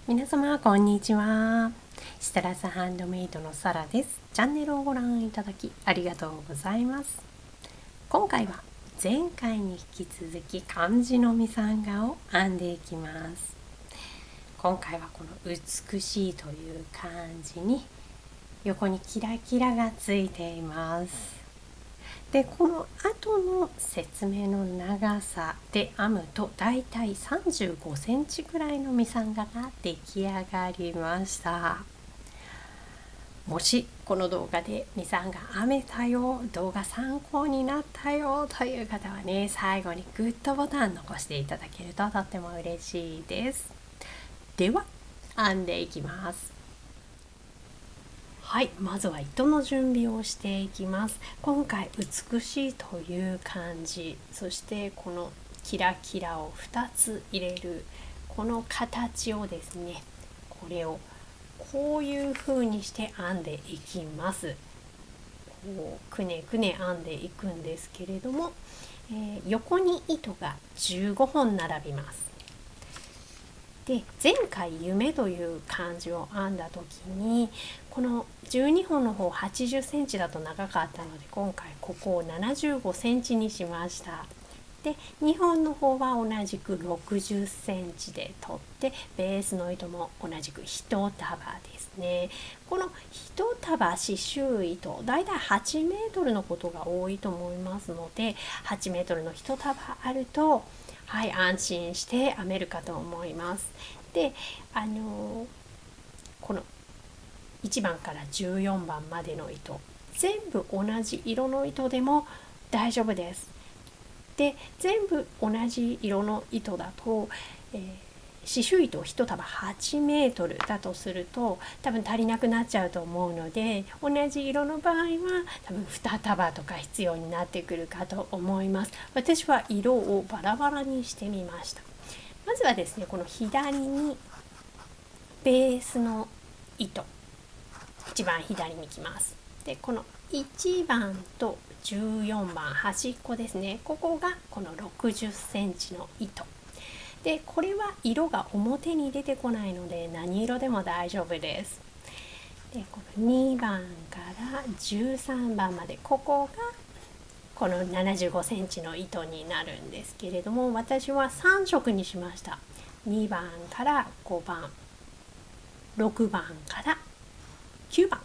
皆様こんにちは。設楽ハンドメイドのサラです。チャンネルをご覧いただきありがとうございます。今回は前回に引き続き漢字のミサンガを編んでいきます。今回はこの美しいという漢字に横にキラキラがついています。でこの後の説明の長さで編むとだいたい35センチくらいのミサンガが出来上がりました。もしこの動画でミサンガ編めたよ、動画参考になったよという方はね、最後にグッドボタン残していただけるととっても嬉しいです。では編んでいきます。はい、まずは糸の準備をしていきます。今回美しいという漢字、そしてこのキラキラを2つ入れるこの形をですね、これをこういう風にして編んでいきます。こうくねくね編んでいくんですけれども、横に糸が15本並びます。で前回夢という漢字を編んだ時にこの12本の方80センチだと長かったので、今回ここを75センチにしました。で2本の方は同じく60センチで取って、ベースの糸も同じく1束ですね。この1束刺繍糸だいたい8メートルのことが多いと思いますので、8メートルの1束あると安心して編めるかと思います。で、この1番から14番までの糸、全部同じ色の糸でも大丈夫です。で、全部同じ色の糸だと、刺繍糸1束8メートルだとすると多分足りなくなっちゃうと思うので、同じ色の場合は多分2束とか必要になってくるかと思います。私は色をバラバラにしてみました。まずはですね、この左にベースの糸、一番左に来ます。でこの1番と14番端っこですね、ここがこの60センチの糸で、これは色が表に出てこないので何色でも大丈夫です。でこの2番から13番まで、ここがこの75センチの糸になるんですけれども、私は3色にしました。2番から5番、6番から9番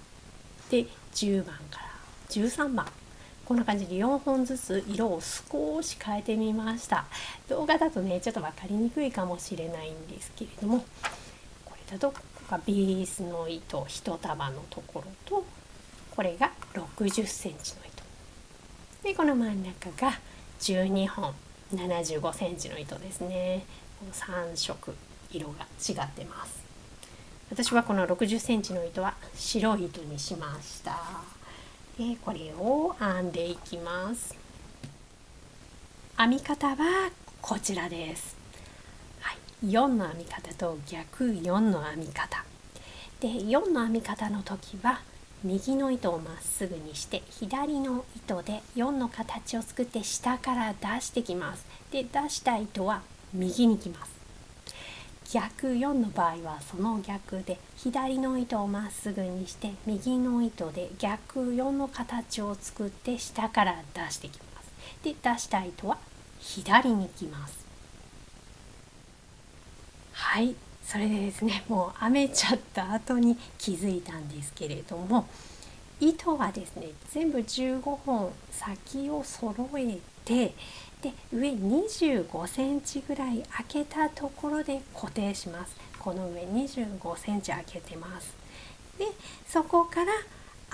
で10番から13番、こんな感じで4本ずつ色を少し変えてみました。動画だとねちょっと分かりにくいかもしれないんですけれども、これだとここがベースの糸1束のところと、これが60センチの糸で、この真ん中が12本75センチの糸ですね。この3色色が違ってます。私はこの60センチの糸は白い糸にしました。でこれを編んでいきます。編み方はこちらです。4の編み方と逆4の編み方で、4の編み方の時は右の糸をまっすぐにして左の糸で4の形を作って下から出してきます。で出した糸は右に来ます。逆4の場合はその逆で左の糸をまっすぐにして右の糸で逆4の形を作って下から出してきます。で出した糸は左に来ます。はい、それでですね、もう編めちゃった後に気づいたんですけれども、糸はですね全部15本先を揃えて、で上25センチぐらい開けたところで固定します。この上25センチ開けてます。でそこから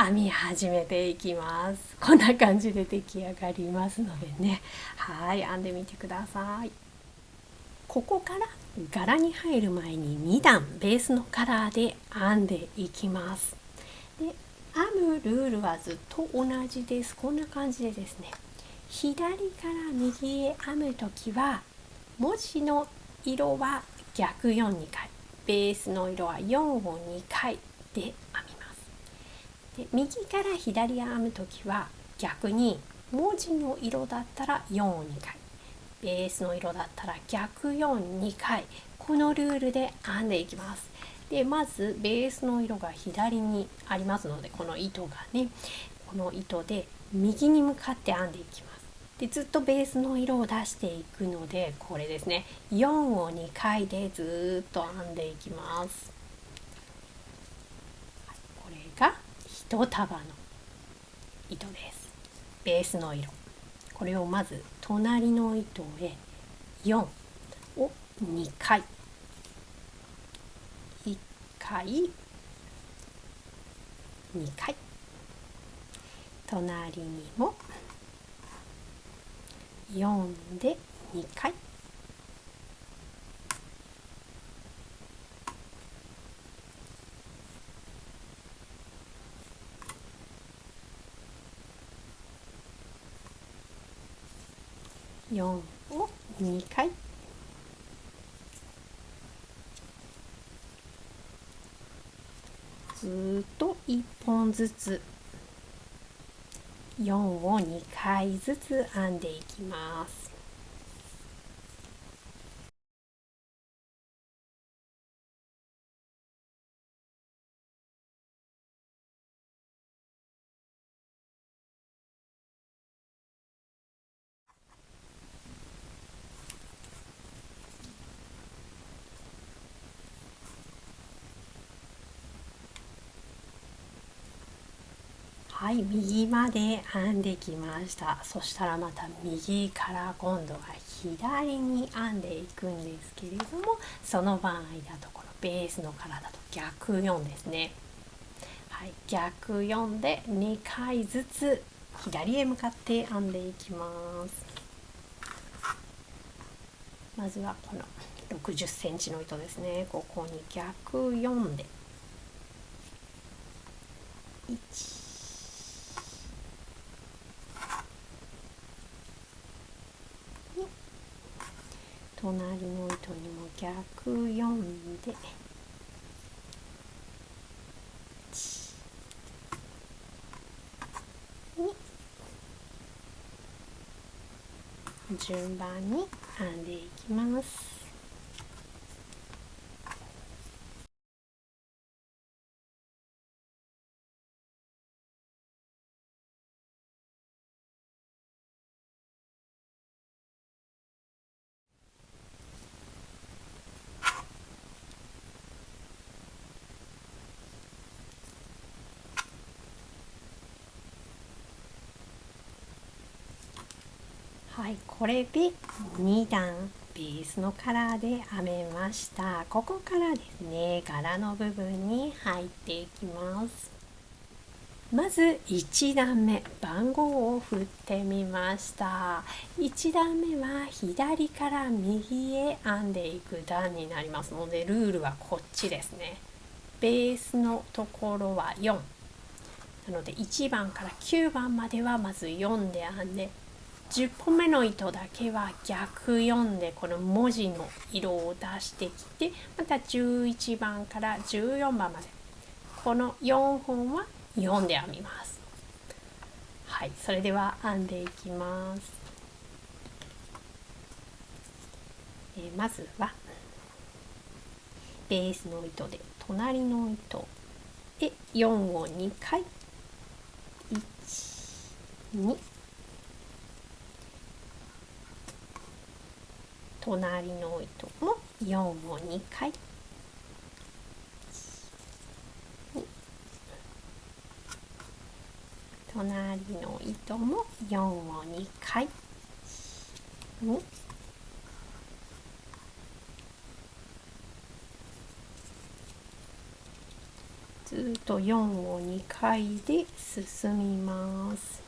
編み始めていきます。こんな感じで出来上がりますのでね、編んでみてください。ここから柄に入る前に2段ベースのカラーで編んでいきます。で編むルールはずっと同じです。こんな感じでですね、左から右へ編むときは文字の色は逆4、2回、ベースの色は4を2回で編みます。で右から左へ編むときは逆に文字の色だったら4を2回、ベースの色だったら逆4、2回、このルールで編んでいきます。でまずベースの色が左にありますので、この糸がね、この糸で右に向かって編んでいきます。でずっとベースの色を出していくので、これですね、4を2回でずっと編んでいきます。これが1束の糸です。ベースの色、これをまず隣の糸へ4を2回、1回2回、隣にも4で2回、4を2回、ずっと1本ずつ4を2回ずつ編んでいきます。はい、右まで編んできました。そしたらまた右から今度は左に編んでいくんですけれども、その場合だとこのベースのからだと逆4ですね。はい、逆4で2回ずつ左へ向かって編んでいきます。まずはこの60センチの糸ですね。ここに逆4で1、隣の糸にも逆4で1、2、順番に編んでいきます。はい、これで2段ベースのカラーで編めました。ここからですね、柄の部分に入っていきます。まず1段目、番号を振ってみました。1段目は左から右へ編んでいく段になりますので、ルールはこっちですね。ベースのところは4なので、1番から9番まではまず4で編んで、10本目の糸だけは逆4でこの文字の色を出してきて、また11番から14番までこの4本は4で編みます。はい、それでは編んでいきます。まずはベースの糸で隣の糸で4を2回、1、2、隣の糸も4を2回、隣の糸も4を2回、2、ずっと4を2回で進みます。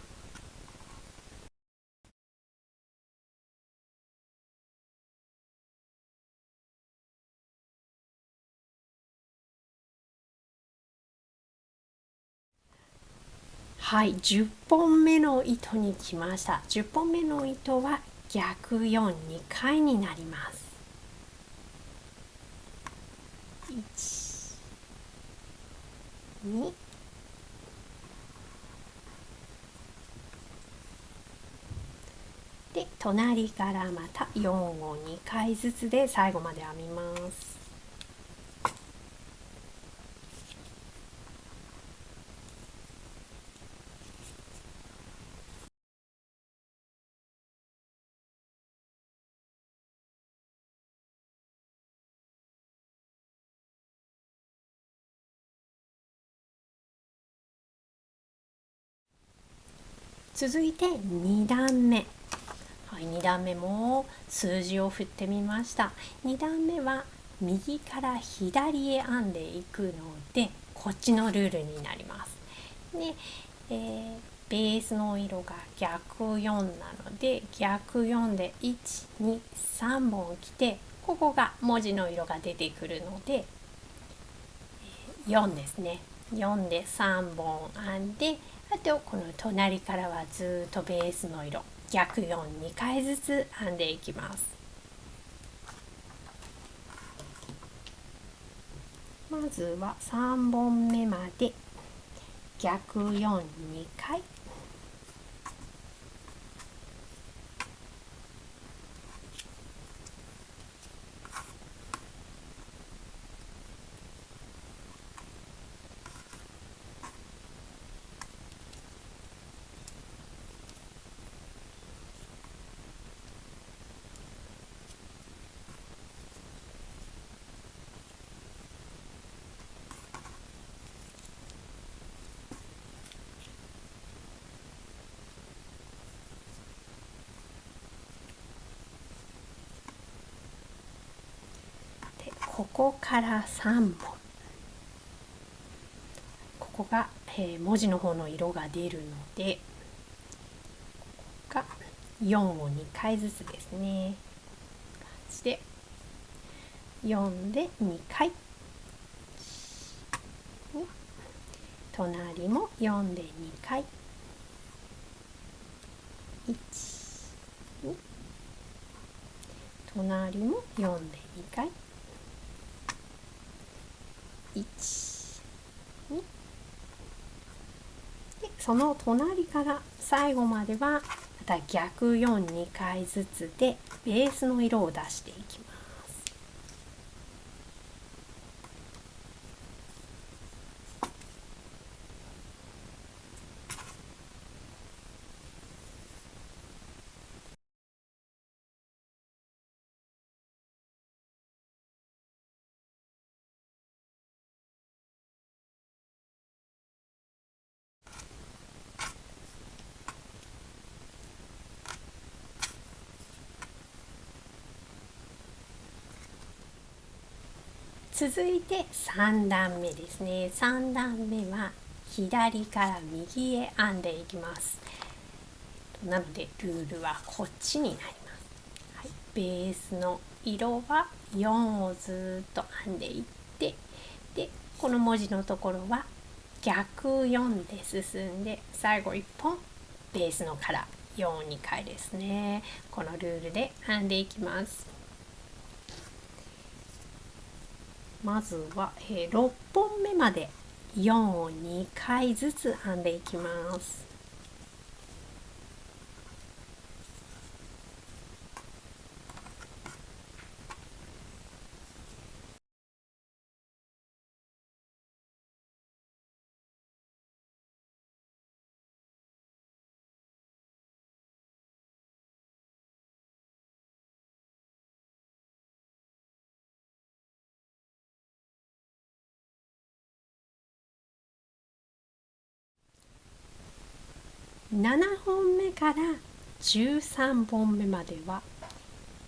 はい、10本目の糸に来ました。10本目の糸は逆4、2回になります。1、2、で隣からまた4を2回ずつで最後まで編みます。続いて2段目、はい、2段目も数字を振ってみました。2段目は右から左へ編んでいくので、こっちのルールになります。で、ベースの色が逆4なので、逆4で1、2、3本来て、ここが文字の色が出てくるので、4ですね。4で3本編んで、あとこの隣からはずっとベースの色逆4、2回ずつ編んでいきます。まずは3本目まで逆4、2回、でここから3本、ここが、文字の方の色が出るので、ここが4を2回ずつですね。感じで4で2回、隣も4で2回、1、2、隣も4で2回、1、2で、その隣から最後まではまた逆4、2回ずつでベースの色を出していきます。続いて3段目ですね。3段目は左から右へ編んでいきます。なのでルールはこっちになります。はい、ベースの色は4をずっと編んでいって、でこの文字のところは逆4で進んで、最後1本ベースのカラー4、2回ですね。このルールで編んでいきます。まずは、6本目まで4を2回ずつ編んでいきます。7本目から13本目までは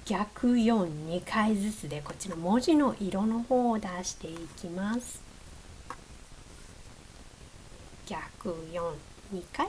逆4、2回ずつでこっちの文字の色の方を出していきます。逆4、2回、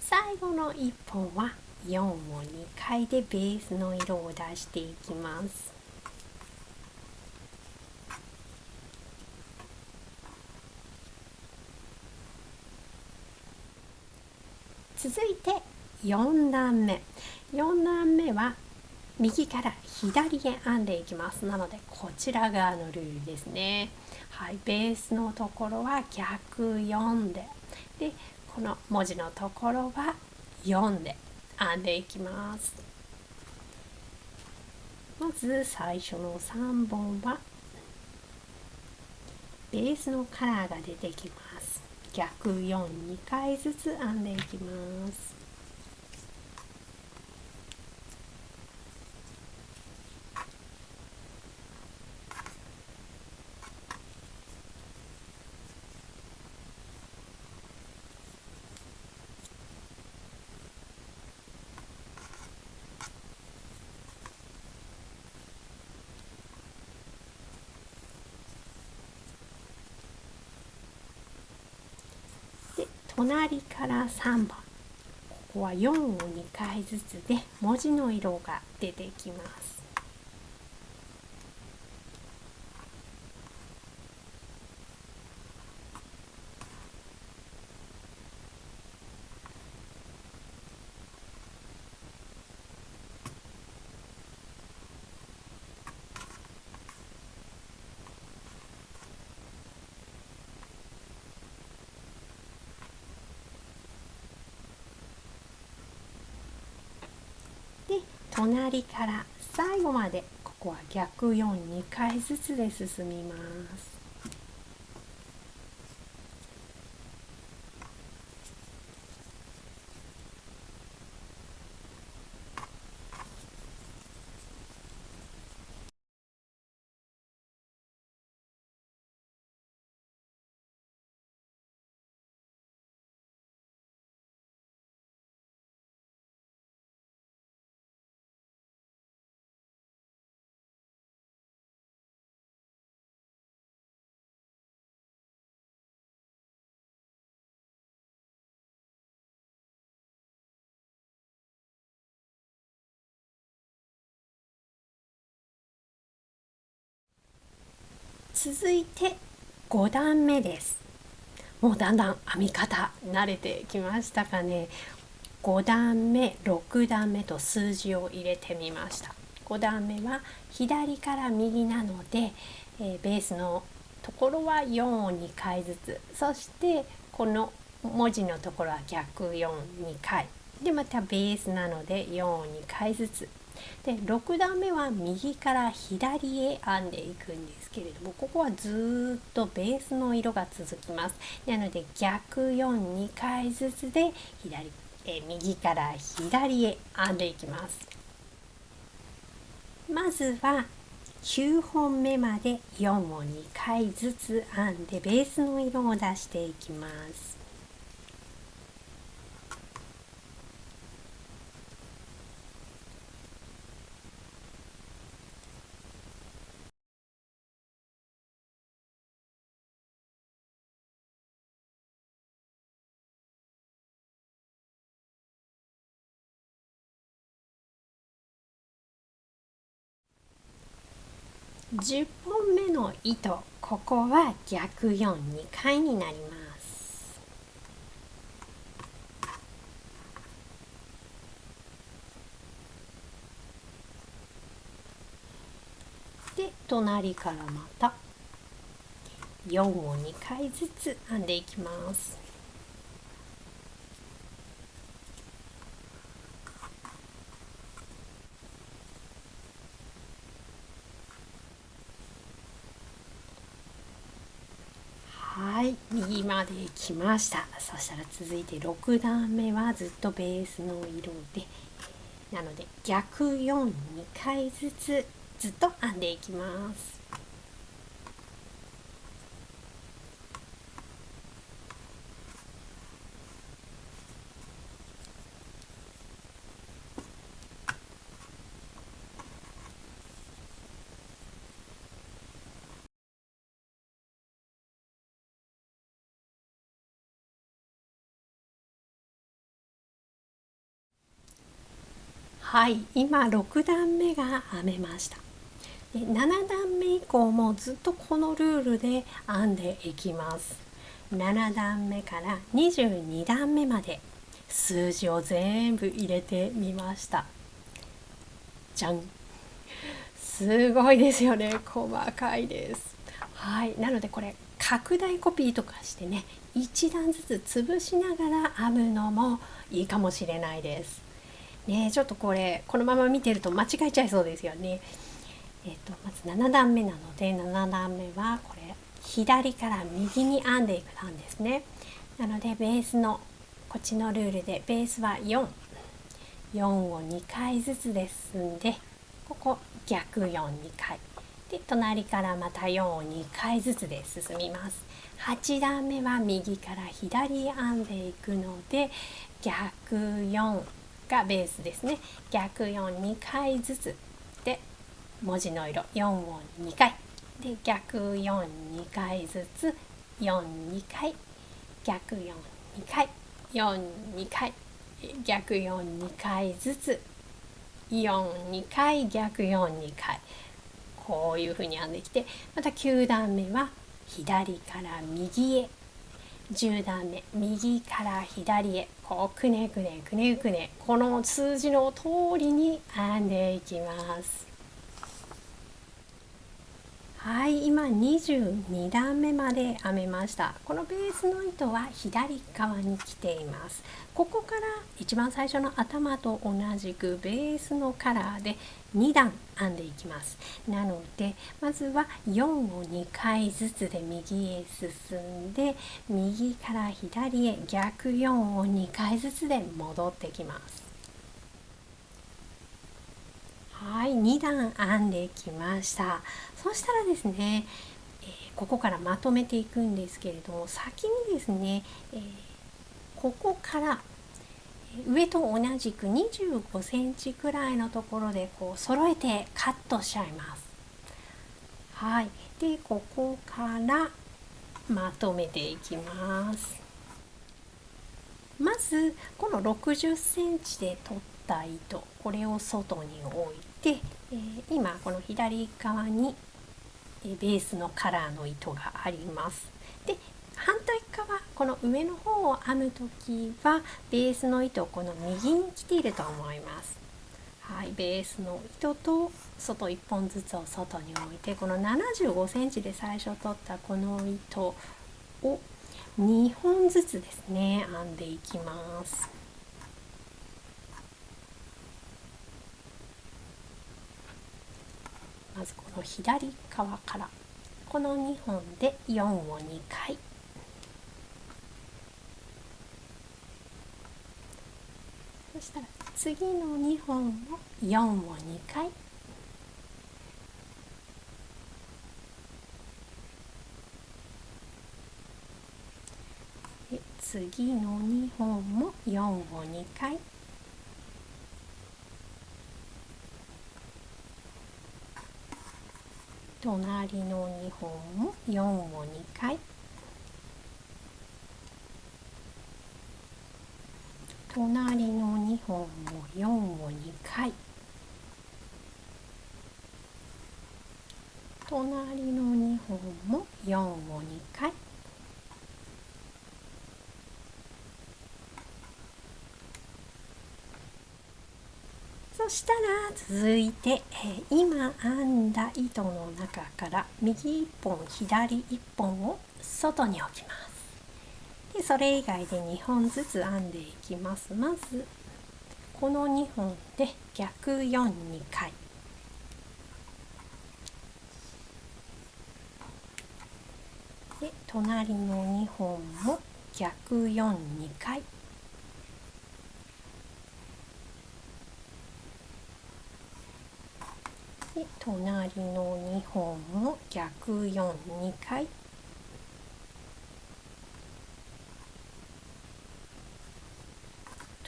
最後の1本は4を2回でベースの色を出していきます。続いて4段目。4段目は右から左へ編んでいきます。なのでこちら側のルールですね。はい、ベースのところは逆4で、この文字のところは4で編んでいきます。まず最初の3本はベースのカラーが出てきます。逆4、2回ずつ編んでいきます。で、隣から3番。ここは4を2回ずつで文字の色が出てきます。で、隣から最後までここは逆4、2回ずつで進みます。続いて5段目です。もうだんだん編み方慣れてきましたかね。5段目、6段目と数字を入れてみました。5段目は左から右なので、ベースのところは4を2回ずつ、そしてこの文字のところは逆4、2回で、またベースなので4を2回ずつで、6段目は右から左へ編んでいくんですけれども、ここはずっとベースの色が続きます。なので逆4、2回ずつで右から左へ編んでいきます。まずは9本目まで4を2回ずつ編んでベースの色を出していきます。10本目の糸、ここは逆4、2回になります。で、隣からまた4を2回ずつ編んでいきます。はい、右まで来ました。そしたら続いて6段目はずっとベースの色で、なので逆4、2回ずつずっと編んでいきます。はい、今6段目が編めました。で7段目以降もずっとこのルールで編んでいきます。7段目から22段目まで数字を全部入れてみました。じゃん、すごいですよね。細かいです。はい、なのでこれ拡大コピーとかしてね、一段ずつ潰しながら編むのもいいかもしれないですね。ちょっとこれこのまま見てると間違えちゃいそうですよね。まず7段目なので、7段目はこれ左から右に編んでいく段ですね。なのでベースのこっちのルールでベースは4を2回ずつですんで、ここ逆42回で、隣からまた4を2回ずつで進みます。8段目は右から左編んでいくので、逆4がベースですね。逆42回ずつで、文字の色4を2回で、逆42回ずつ42回、逆42回、42回、逆42回ずつ42回、逆42回、こういう風に編んできて、また9段目は左から右へ、10段目右から左へ、こうくねくねくねくね、この数字の通りに編んでいきます。はい、今22段目まで編めました。このベースの糸は左側に来ています。ここから一番最初の頭と同じくベースのカラーで2段編んでいきます。なのでまずは4を2回ずつで右へ進んで、右から左へ逆4を2回ずつで戻ってきます。はい、2段編んできました。そしたらですね、ここからまとめていくんですけれども、先にですね、ここから上と同じく25センチくらいのところでこう揃えてカットしちゃいます。はい、でここからまとめていきます。まずこの60センチで取った糸、これを外に置いて、今この左側にベースのカラーの糸があります。で反対側、この上の方を編むときはベースの糸をこの右に来ていると思います。はい、ベースの糸と外1本ずつを外に置いて、この75センチで最初取ったこの糸を2本ずつですね編んでいきます。まずこの左側からこの2本で4を2回、そしたら次の2本も4を2回、で次の2本も4を2回、隣の2本も4を2回、隣の2本も4を2回、隣の2本も4を2回、そしたら続いて、今編んだ糸の中から右1本左1本を外に置きます。でそれ以外で2本ずつ編んでいきます。まずこの2本で逆4、2回、で隣の2本も逆4、2回、で隣の2本も逆4、2回、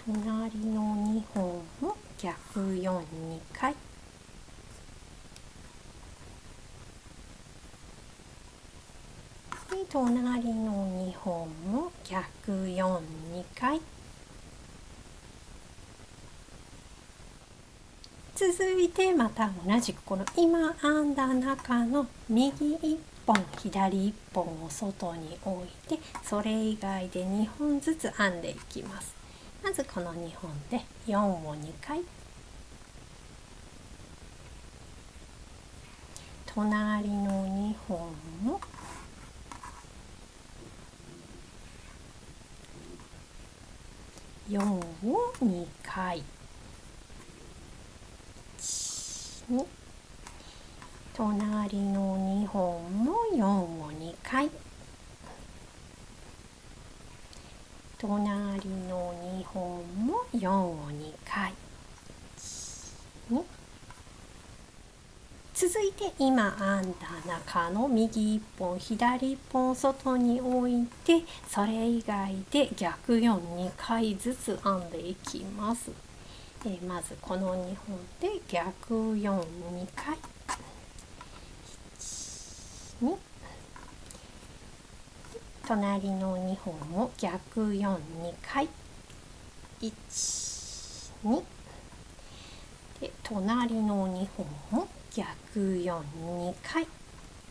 隣の2本も逆4、2回、で隣の2本も逆4、2回、続いてまた同じくこの今編んだ中の右1本左1本を外に置いて、それ以外で2本ずつ編んでいきます。まずこの2本で4を2回、隣の2本も4を2回、1、2、隣の2本も4を2回、隣の2本も4を2回、1、2、続いて今編んだ中の右1本左1本を外に置いて、それ以外で逆4、2回ずつ編んでいきます。まずこの2本で逆4、2回、1、2、隣の2本も逆4、2回、1、2、で隣の2本も逆4、2回、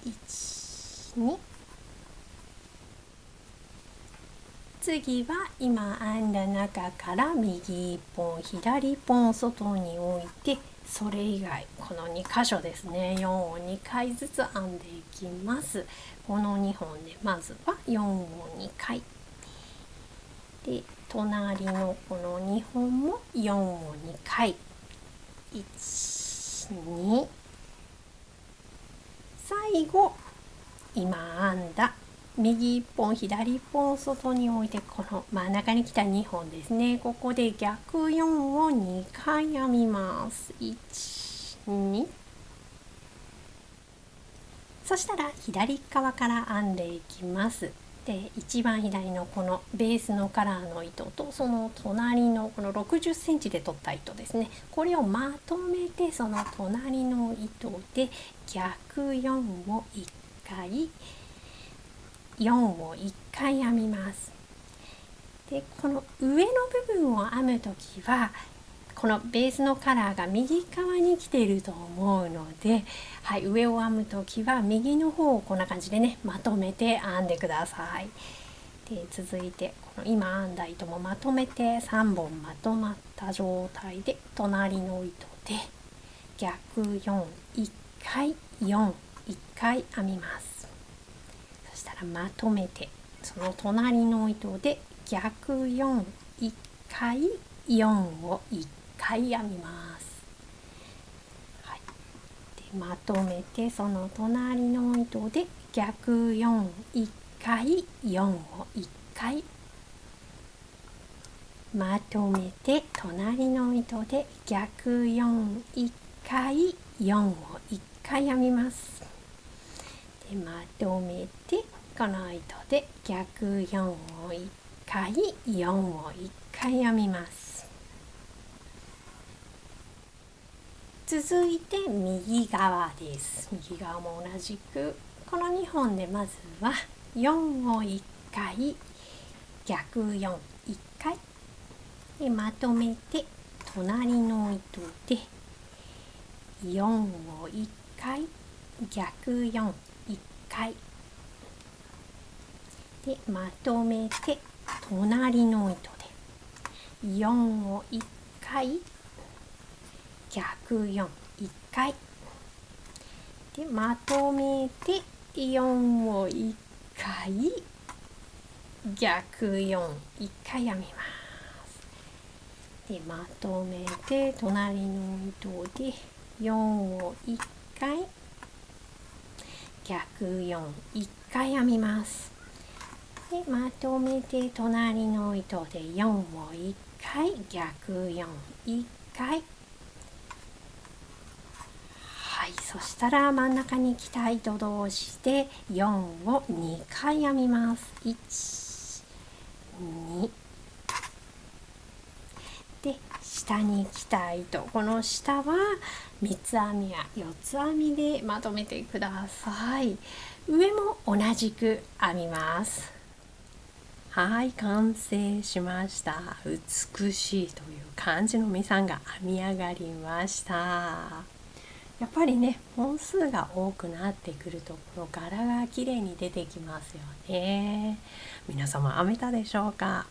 1、2、次は今編んだ中から右1本左1本を外に置いて、それ以外この2箇所ですね、4を2回ずつ編んでいきます。この2本でまずは4を2回で、隣のこの2本も4を2回、1、2、最後今編んだ右1本左1本を外に置いて、この真ん中に来た2本ですね、ここで逆4を2回編みます。1、2、そしたら左側から編んでいきます。で一番左のこのベースのカラーの糸と、その隣のこの60センチで取った糸ですね、これをまとめてその隣の糸で逆4を1回、4を1回編みます。でこの上の部分を編むときはこのベースのカラーが右側に来ていると思うので、はい、上を編むときは右の方をこんな感じでね、まとめて編んでください。で続いてこの今編んだ糸もまとめて3本まとまった状態で、隣の糸で逆4、1回、4、1回編みます。そしたらまとめてその隣の糸で逆4、1回、4を1回編みます。はい、でまとめてその隣の糸で逆4、1回、4を1回、まとめて隣の糸で逆4、1回、4を1回編みます。でまとめてこの糸で逆4を1回、4を1回編みます。続いて右側です。右側も同じくこの2本でまずは4を1回、逆4、1回でまとめて隣の糸で4を1回、逆4、1回でまとめて隣の糸で4を1回、逆4、1回でまとめて4を1回、逆4、1回編みます。でまとめて隣の糸で4を1回、逆4、1回編みます。でまとめて隣の糸で4を1回、逆4、1回、はい、そしたら真ん中に来た糸同士で4を2回編みます。1、2で下に来た糸、この下は3つ編みや4つ編みでまとめてください。上も同じく編みます。はい、完成しました。美しいという感じのみさんが編み上がりました。やっぱりね、本数が多くなってくるとこの柄が綺麗に出てきますよね。皆様編めたでしょうか？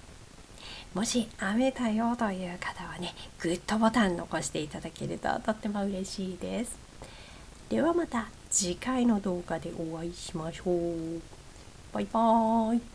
もし編めたよという方はね、グッドボタン残していただけるととっても嬉しいです。ではまた次回の動画でお会いしましょう。バイバーイ。